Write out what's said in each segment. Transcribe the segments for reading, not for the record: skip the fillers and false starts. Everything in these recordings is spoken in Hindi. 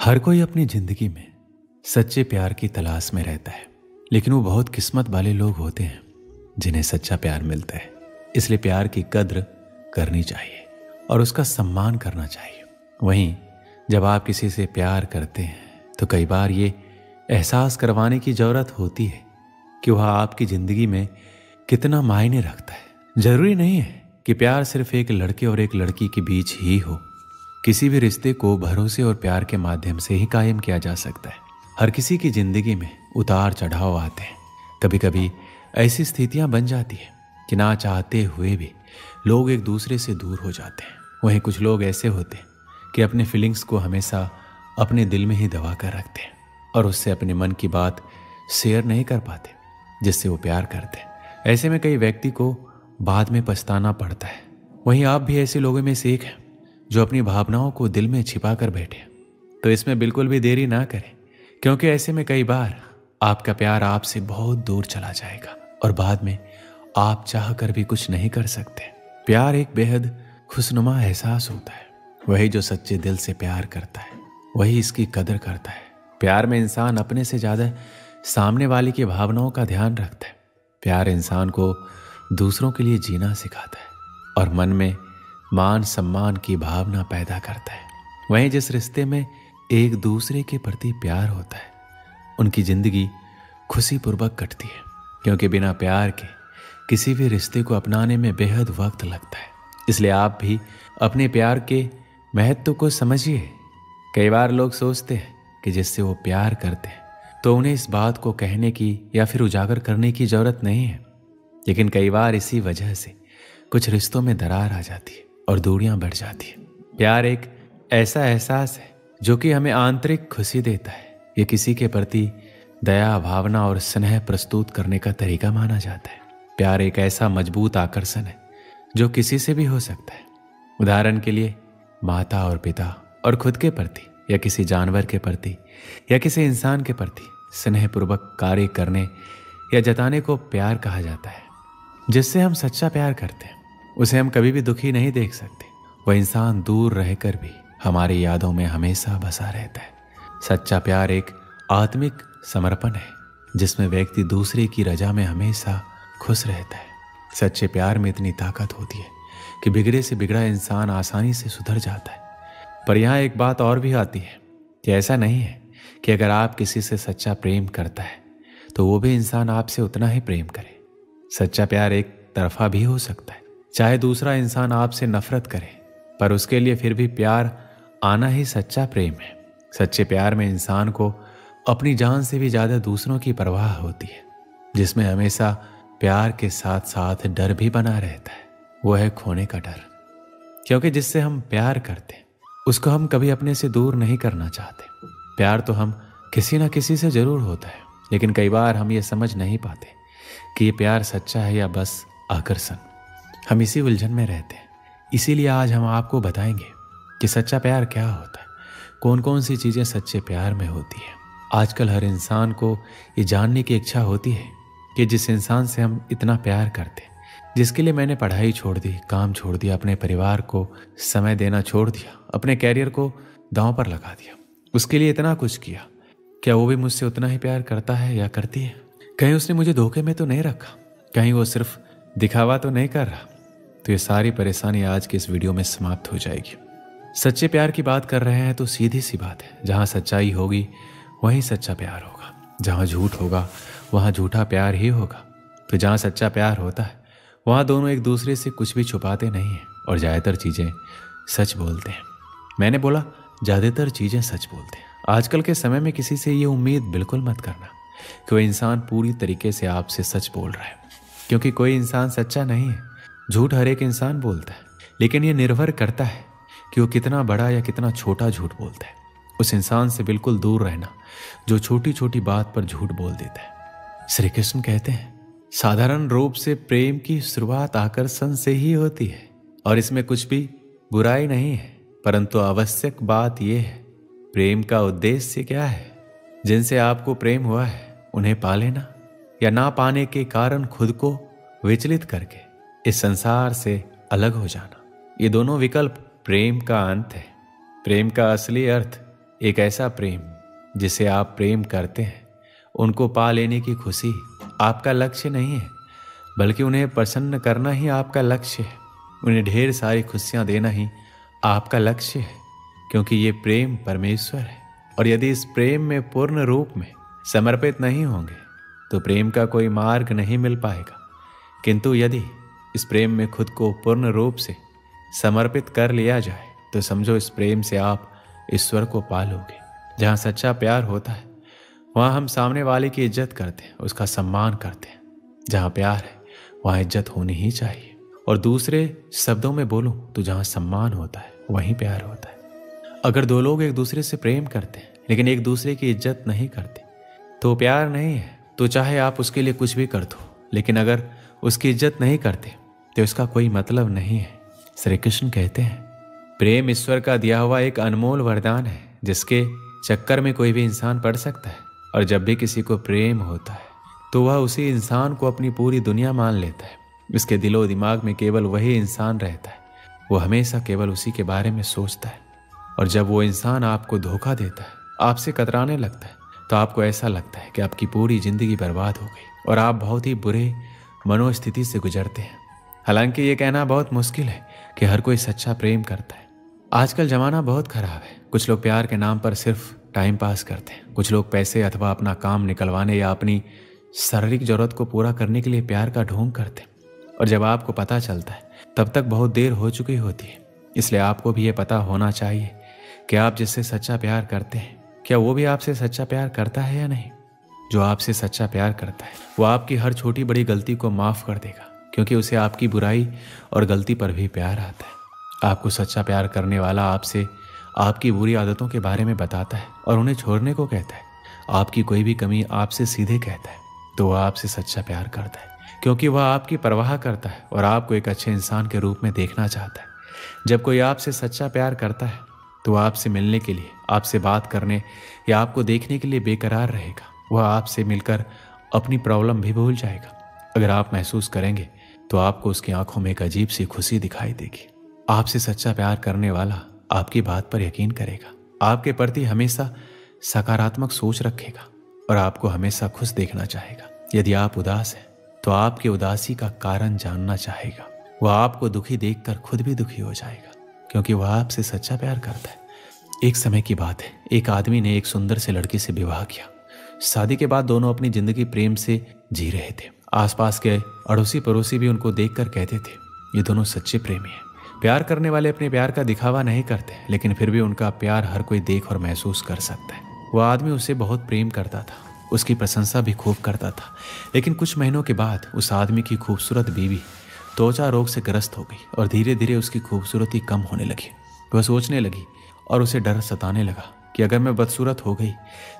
हर कोई अपनी जिंदगी में सच्चे प्यार की तलाश में रहता है, लेकिन वो बहुत किस्मत वाले लोग होते हैं जिन्हें सच्चा प्यार मिलता है। इसलिए प्यार की कद्र करनी चाहिए और उसका सम्मान करना चाहिए। वहीं जब आप किसी से प्यार करते हैं तो कई बार ये एहसास करवाने की जरूरत होती है कि वह आपकी जिंदगी में कितना मायने रखता है। जरूरी नहीं है कि प्यार सिर्फ एक लड़के और एक लड़की के बीच ही हो। किसी भी रिश्ते को भरोसे और प्यार के माध्यम से ही कायम किया जा सकता है। हर किसी की जिंदगी में उतार चढ़ाव आते हैं। कभी कभी ऐसी स्थितियां बन जाती है कि ना चाहते हुए भी लोग एक दूसरे से दूर हो जाते हैं। वहीं कुछ लोग ऐसे होते हैं कि अपने फीलिंग्स को हमेशा अपने दिल में ही दबा कर रखते हैं और उससे अपने मन की बात शेयर नहीं कर पाते जिससे वो प्यार करते हैं। ऐसे में कई व्यक्ति को बाद में पछताना पड़ता है। वहीं आप भी ऐसे लोगों में से एक हैं जो अपनी भावनाओं को दिल में छिपा कर बैठे। तो इसमें बिल्कुल भी देरी ना करें, क्योंकि ऐसे में कई बार आपका प्यार आपसे बहुत दूर चला जाएगा और बाद में आप चाह कर भी कुछ नहीं कर सकते। प्यार एक बेहद खुशनुमा एहसास होता है। वही जो सच्चे दिल से प्यार करता है वही इसकी कदर करता है। प्यार में इंसान अपने से ज्यादा सामने वाले की भावनाओं का ध्यान रखता है। प्यार इंसान को दूसरों के लिए जीना सिखाता है और मन में मान सम्मान की भावना पैदा करता है। वहीं जिस रिश्ते में एक दूसरे के प्रति प्यार होता है उनकी जिंदगी खुशीपूर्वक कटती है, क्योंकि बिना प्यार के किसी भी रिश्ते को अपनाने में बेहद वक्त लगता है। इसलिए आप भी अपने प्यार के महत्व को समझिए। कई बार लोग सोचते हैं कि जिससे वो प्यार करते हैं तो उन्हें इस बात को कहने की या फिर उजागर करने की जरूरत नहीं है, लेकिन कई बार इसी वजह से कुछ रिश्तों में दरार आ जाती है और दूरियां बढ़ जाती है। प्यार एक ऐसा एहसास है जो कि हमें आंतरिक खुशी देता है। ये किसी के प्रति दया, भावना और स्नेह प्रस्तुत करने का तरीका माना जाता है। प्यार एक ऐसा मजबूत आकर्षण है जो किसी से भी हो सकता है। उदाहरण के लिए माता और पिता और खुद के प्रति या किसी जानवर के प्रति या किसी इंसान के प्रति स्नेहपूर्वक कार्य करने या जताने को प्यार कहा जाता है। जिससे हम सच्चा प्यार करते हैं उसे हम कभी भी दुखी नहीं देख सकते। वह इंसान दूर रहकर भी हमारी यादों में हमेशा बसा रहता है। सच्चा प्यार एक आत्मिक समर्पण है जिसमें व्यक्ति दूसरे की रजा में हमेशा खुश रहता है। सच्चे प्यार में इतनी ताकत होती है कि बिगड़े से बिगड़ा इंसान आसानी से सुधर जाता है। पर यहाँ एक बात और भी आती है कि ऐसा नहीं है कि अगर आप किसी से सच्चा प्रेम करता है तो वो भी इंसान आपसे उतना ही प्रेम करे। सच्चा प्यार एक तरफा भी हो सकता है। चाहे दूसरा इंसान आपसे नफरत करे, पर उसके लिए फिर भी प्यार आना ही सच्चा प्रेम है। सच्चे प्यार में इंसान को अपनी जान से भी ज्यादा दूसरों की परवाह होती है, जिसमें हमेशा प्यार के साथ साथ डर भी बना रहता है। वो है खोने का डर, क्योंकि जिससे हम प्यार करते हैं उसको हम कभी अपने से दूर नहीं करना चाहते। प्यार तो हम किसी ना किसी से जरूर होता है, लेकिन कई बार हम ये समझ नहीं पाते कि ये प्यार सच्चा है या बस आकर्षण। हम इसी उलझन में रहते हैं। इसीलिए आज हम आपको बताएंगे कि सच्चा प्यार क्या होता है, कौन कौन सी चीजें सच्चे प्यार में होती है। आजकल हर इंसान को ये जानने की इच्छा होती है कि जिस इंसान से हम इतना प्यार करते हैं, जिसके लिए मैंने पढ़ाई छोड़ दी, काम छोड़ दिया, अपने परिवार को समय देना छोड़ दिया, अपने कैरियर को दांव पर लगा दिया, उसके लिए इतना कुछ किया, क्या वो भी मुझसे उतना ही प्यार करता है या करती है? कहीं उसने मुझे धोखे में तो नहीं रखा? कहीं वो सिर्फ दिखावा तो नहीं कर रहा? तो ये सारी परेशानी आज के इस वीडियो में समाप्त हो जाएगी। सच्चे प्यार की बात कर रहे हैं तो सीधी सी बात है, जहां सच्चाई होगी वहीं सच्चा प्यार होगा, जहां झूठ होगा वहां झूठा प्यार ही होगा। तो जहां सच्चा प्यार होता है वहां दोनों एक दूसरे से कुछ भी छुपाते नहीं हैं और ज्यादातर चीजें सच बोलते हैं। मैंने बोला ज्यादातर चीजें सच बोलते हैं। आजकल के समय में किसी से ये उम्मीद बिल्कुल मत करना कि वह इंसान पूरी तरीके से आपसे सच बोल रहा है, क्योंकि कोई इंसान सच्चा नहीं है। झूठ हर एक इंसान बोलता है, लेकिन यह निर्भर करता है कि वो कितना बड़ा या कितना छोटा झूठ बोलता है। उस इंसान से बिल्कुल दूर रहना जो छोटी छोटी बात पर झूठ बोल देता है। श्री कृष्ण कहते हैं, साधारण रूप से प्रेम की शुरुआत आकर्षण से ही होती है और इसमें कुछ भी बुराई नहीं है, परंतु आवश्यक बात यह है प्रेम का उद्देश्य क्या है। जिनसे आपको प्रेम हुआ है उन्हें पा लेना या ना पाने के कारण खुद को विचलित करके इस संसार से अलग हो जाना, ये दोनों विकल्प प्रेम का अंत है। प्रेम का असली अर्थ एक ऐसा प्रेम जिसे आप प्रेम करते हैं, उनको पा लेने की खुशी आपका लक्ष्य नहीं है, बल्कि उन्हें प्रसन्न करना ही आपका लक्ष्य है। उन्हें ढेर सारी खुशियां देना ही आपका लक्ष्य है, क्योंकि ये प्रेम परमेश्वर है। और यदि इस प्रेम में पूर्ण रूप में समर्पित नहीं होंगे तो प्रेम का कोई मार्ग नहीं मिल पाएगा। किंतु यदि इस प्रेम में खुद को पूर्ण रूप से समर्पित कर लिया जाए तो समझो इस प्रेम से आप ईश्वर को पालोगे। जहाँ सच्चा प्यार होता है वहाँ हम सामने वाले की इज्जत करते हैं, उसका सम्मान करते हैं। जहाँ प्यार है वहाँ इज्जत होनी ही चाहिए। और दूसरे शब्दों में बोलूं तो जहाँ सम्मान होता है वहीं प्यार होता है। अगर दो लोग एक दूसरे से प्रेम करते हैं लेकिन एक दूसरे की इज्जत नहीं करते तो प्यार नहीं है। तो चाहे आप उसके लिए कुछ भी कर दो, लेकिन अगर उसकी इज्जत नहीं करते तो इसका कोई मतलब नहीं है। श्री कृष्ण कहते हैं, प्रेम ईश्वर का दिया हुआ एक अनमोल वरदान है जिसके चक्कर में कोई भी इंसान पड़ सकता है। और जब भी किसी को प्रेम होता है तो वह उसी इंसान को अपनी पूरी दुनिया मान लेता है। इसके दिलो दिमाग में केवल वही इंसान रहता है, वो हमेशा केवल उसी के बारे में सोचता है। और जब वो इंसान आपको धोखा देता है, आपसे कतराने लगता है, तो आपको ऐसा लगता है कि आपकी पूरी जिंदगी बर्बाद हो गई और आप बहुत ही बुरे मनोस्थिति से गुजरते हैं। हालांकि ये कहना बहुत मुश्किल है कि हर कोई सच्चा प्रेम करता है। आजकल जमाना बहुत खराब है। कुछ लोग प्यार के नाम पर सिर्फ टाइम पास करते हैं। कुछ लोग पैसे अथवा अपना काम निकलवाने या अपनी शारीरिक जरूरत को पूरा करने के लिए प्यार का ढोंग करते हैं। और जब आपको पता चलता है तब तक बहुत देर हो चुकी होती है। इसलिए आपको भी ये पता होना चाहिए कि आप जिससे सच्चा प्यार करते हैं, क्या वो भी आपसे सच्चा प्यार करता है या नहीं। जो आपसे सच्चा प्यार करता है वो आपकी हर छोटी बड़ी गलती को माफ कर देगा, क्योंकि उसे आपकी बुराई और गलती पर भी प्यार आता है। आपको सच्चा प्यार करने वाला आपसे आपकी बुरी आदतों के बारे में बताता है और उन्हें छोड़ने को कहता है। आपकी कोई भी कमी आपसे सीधे कहता है तो वह आपसे सच्चा प्यार करता है, क्योंकि वह आपकी परवाह करता है और आपको एक अच्छे इंसान के रूप में देखना चाहता है। जब कोई आपसे सच्चा प्यार करता है तो वह आपसे मिलने के लिए, आपसे बात करने या आपको देखने के लिए बेकरार रहेगा। वह आपसे मिलकर अपनी प्रॉब्लम भी भूल जाएगा। अगर आप महसूस करेंगे तो आपको उसकी आंखों में एक अजीब सी खुशी दिखाई देगी। आपसे सच्चा प्यार करने वाला आपकी बात पर यकीन करेगा, आपके प्रति हमेशा सकारात्मक सोच रखेगा और आपको हमेशा खुश देखना चाहेगा। यदि आप उदास हैं तो आपकी उदासी का कारण जानना चाहेगा। वह आपको दुखी देखकर खुद भी दुखी हो जाएगा, क्योंकि वह आपसे सच्चा प्यार करता है। एक समय की बात है, एक आदमी ने एक सुंदर से लड़की से विवाह किया। शादी के बाद दोनों अपनी जिंदगी प्रेम से जी रहे थे। आसपास के अड़ोसी पड़ोसी भी उनको देखकर कहते थे, ये दोनों सच्चे प्रेमी हैं। प्यार करने वाले अपने प्यार का दिखावा नहीं करते, लेकिन फिर भी उनका प्यार हर कोई देख और महसूस कर सकता है। वह आदमी उससे बहुत प्रेम करता था, उसकी प्रशंसा भी खूब करता था। लेकिन कुछ महीनों के बाद उस आदमी की खूबसूरत बीवी त्वचा रोग से ग्रस्त हो गई और धीरे धीरे उसकी खूबसूरती कम होने लगी। वह सोचने लगी और उसे डर सताने लगा कि अगर मैं बदसूरत हो गई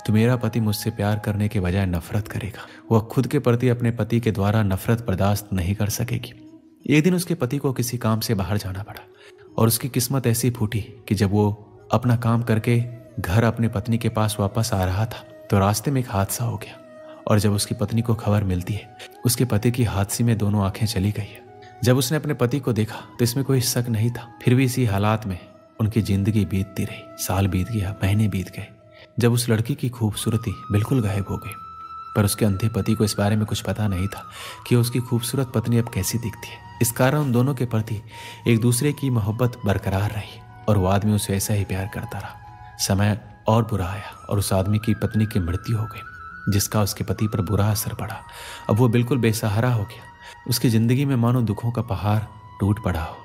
तो मेरा पति मुझसे प्यार करने के बजाय नफरत करेगा। वह खुद के प्रति अपने पति के द्वारा नफरत बर्दाश्त नहीं कर सकेगी। एक दिन उसके पति को किसी काम से बाहर जाना पड़ा और उसकी किस्मत ऐसी फूटी कि जब वो अपना काम करके घर अपने पत्नी के पास वापस आ रहा था तो रास्ते में एक हादसा हो गया। और जब उसकी पत्नी को खबर मिलती है, उसके पति की हादसे में दोनों आंखें चली गई है। जब उसने अपने पति को देखा तो इसमें कोई शक नहीं था। फिर भी इसी हालात में उनकी जिंदगी बीतती रही। साल बीत गया, महीने बीत गए। जब उस लड़की की खूबसूरती बिल्कुल गायब हो गई, पर उसके अंधे पति को इस बारे में कुछ पता नहीं था कि उसकी खूबसूरत पत्नी अब कैसी दिखती है। इस कारण उन दोनों के प्रति एक दूसरे की मोहब्बत बरकरार रही और वो आदमी उसे ऐसा ही प्यार करता रहा। समय और बुरा आया और उस आदमी की पत्नी की मृत्यु हो गई, जिसका उसके पति पर बुरा असर पड़ा। अब वो बिल्कुल बेसहारा हो गया। उसकी जिंदगी में मानो दुखों का पहाड़ टूट पड़ा हो।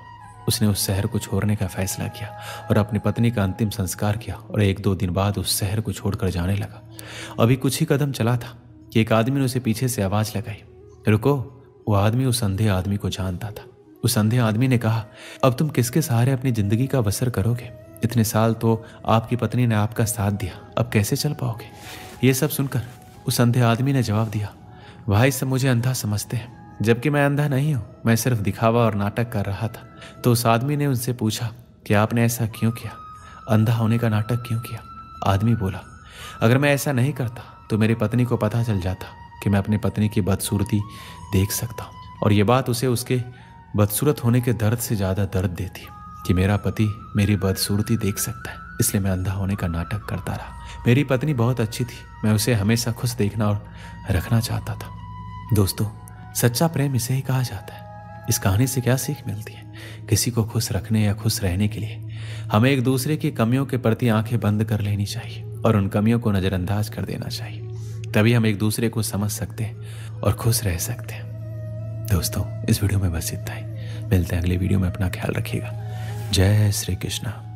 उसने उस शहर को छोड़ने का फैसला किया और अपनी पत्नी का अंतिम संस्कार किया और 1-2 दिन बाद उस शहर को छोड़कर जाने लगा। अभी कुछ ही कदम चला था कि एक आदमी ने उसे पीछे से आवाज लगाई, रुको। वो आदमी उस अंधे आदमी को जानता था। उस अंधे आदमी ने कहा, अब तुम किसके सहारे अपनी जिंदगी का बसर करोगे? इतने साल तो आपकी पत्नी ने आपका साथ दिया, अब कैसे चल पाओगे? ये सब सुनकर उस अंधे आदमी ने जवाब दिया, भाई सब मुझे अंधा समझते हैं, जबकि मैं अंधा नहीं हूं। मैं सिर्फ दिखावा और नाटक कर रहा था। तो उस आदमी ने उनसे पूछा कि आपने ऐसा क्यों किया? अंधा होने का नाटक क्यों किया? आदमी बोला, अगर मैं ऐसा नहीं करता तो मेरी पत्नी को पता चल जाता कि मैं अपनी पत्नी की बदसूरती देख सकता हूं, और ये बात उसे उसके बदसूरत होने के दर्द से ज्यादा दर्द देती कि मेरा पति मेरी बदसूरती देख सकता है। इसलिए मैं अंधा होने का नाटक करता रहा। मेरी पत्नी बहुत अच्छी थी, मैं उसे हमेशा खुश देखना और रखना चाहता था। दोस्तों, सच्चा प्रेम इसे ही कहा जाता है। इस कहानी से क्या सीख मिलती है? किसी को खुश रखने या खुश रहने के लिए हमें एक दूसरे की कमियों के प्रति आंखें बंद कर लेनी चाहिए और उन कमियों को नजरअंदाज कर देना चाहिए। तभी हम एक दूसरे को समझ सकते हैं और खुश रह सकते हैं। दोस्तों, इस वीडियो में बस इतना ही। मिलते हैं अगले वीडियो में। अपना ख्याल रखिएगा। जय श्री कृष्णा।